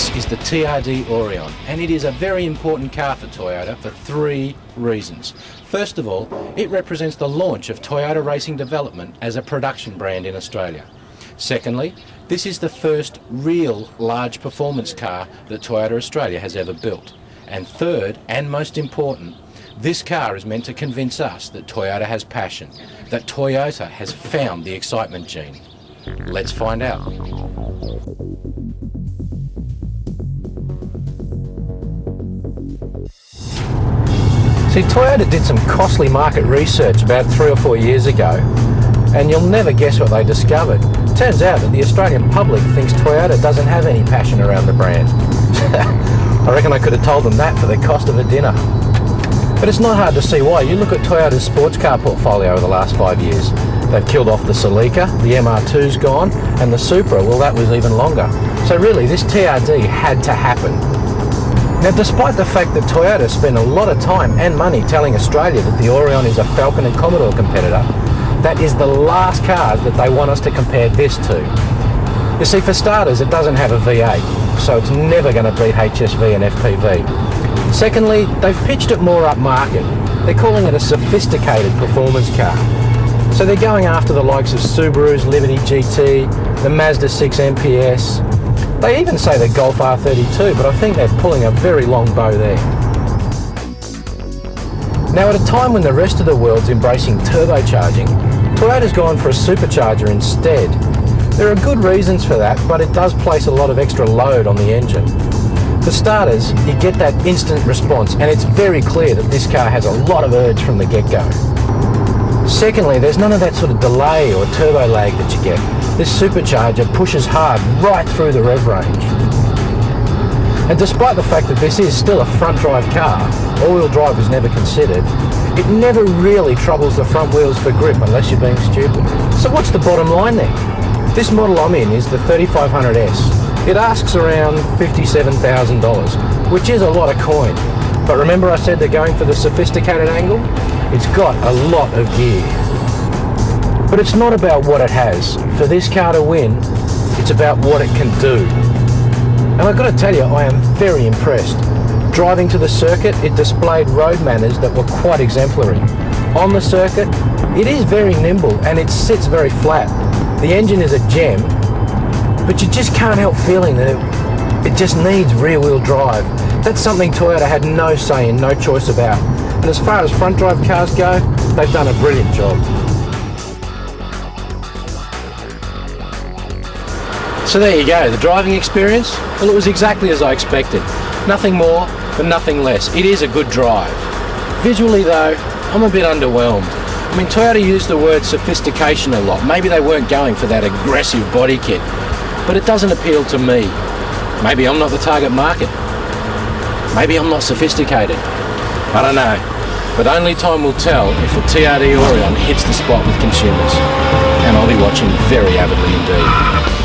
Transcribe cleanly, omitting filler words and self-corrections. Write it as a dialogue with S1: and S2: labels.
S1: This is the TRD Aurion, and it is a very important car for Toyota for three reasons. First of all, it represents the launch of Toyota Racing Development as a production brand in Australia. Secondly, this is the first real large performance car that Toyota Australia has ever built. And third, and most important, this car is meant to convince us that Toyota has passion, that Toyota has found the excitement gene. Let's find out. See, Toyota did some costly market research about 3 or 4 years ago, and you'll never guess what they discovered. Turns out that the Australian public thinks Toyota doesn't have any passion around the brand. I reckon I could have told them that for the cost of a dinner. But it's not hard to see why. You look at Toyota's sports car portfolio over the last 5 years. They've killed off the Celica, the MR2's gone, and the Supra, well, that was even longer. So really, this TRD had to happen. Now, despite the fact that Toyota spent a lot of time and money telling Australia that the Aurion is a Falcon and Commodore competitor, that is the last cars that they want us to compare this to. You see, for starters, it doesn't have a V8, so it's never going to beat HSV and FPV. Secondly, they've pitched it more upmarket. They're calling it a sophisticated performance car. So they're going after the likes of Subaru's Liberty GT, the Mazda 6 MPS. They even say the Golf R32, but I think they're pulling a very long bow there. Now, at a time when the rest of the world's embracing turbocharging, Toyota's gone for a supercharger instead. There are good reasons for that, but it does place a lot of extra load on the engine. For starters, you get that instant response, and it's very clear that this car has a lot of urge from the get-go. Secondly, there's none of that sort of delay or turbo lag that you get. This supercharger pushes hard right through the rev range. And despite the fact that this is still a front-drive car, all-wheel drive is never considered, it never really troubles the front wheels for grip unless you're being stupid. So what's the bottom line then? This model I'm in is the 3500S. It asks around $57,000, which is a lot of coin. But remember I said they're going for the sophisticated angle? It's got a lot of gear. But it's not about what it has. For this car to win, it's about what it can do. And I've got to tell you, I am very impressed. Driving to the circuit, it displayed road manners that were quite exemplary. On the circuit, it is very nimble and it sits very flat. The engine is a gem, but you just can't help feeling that it just needs rear-wheel drive. That's something Toyota had no say and no choice about. And as far as front-drive cars go, they've done a brilliant job. So there you go, the driving experience, well, it was exactly as I expected. Nothing more, but nothing less. It is a good drive. Visually though, I'm a bit underwhelmed. I mean, Toyota used the word sophistication a lot. Maybe they weren't going for that aggressive body kit, but it doesn't appeal to me. Maybe I'm not the target market. Maybe I'm not sophisticated. I don't know. But only time will tell if the TRD Aurion hits the spot with consumers. And I'll be watching very avidly indeed.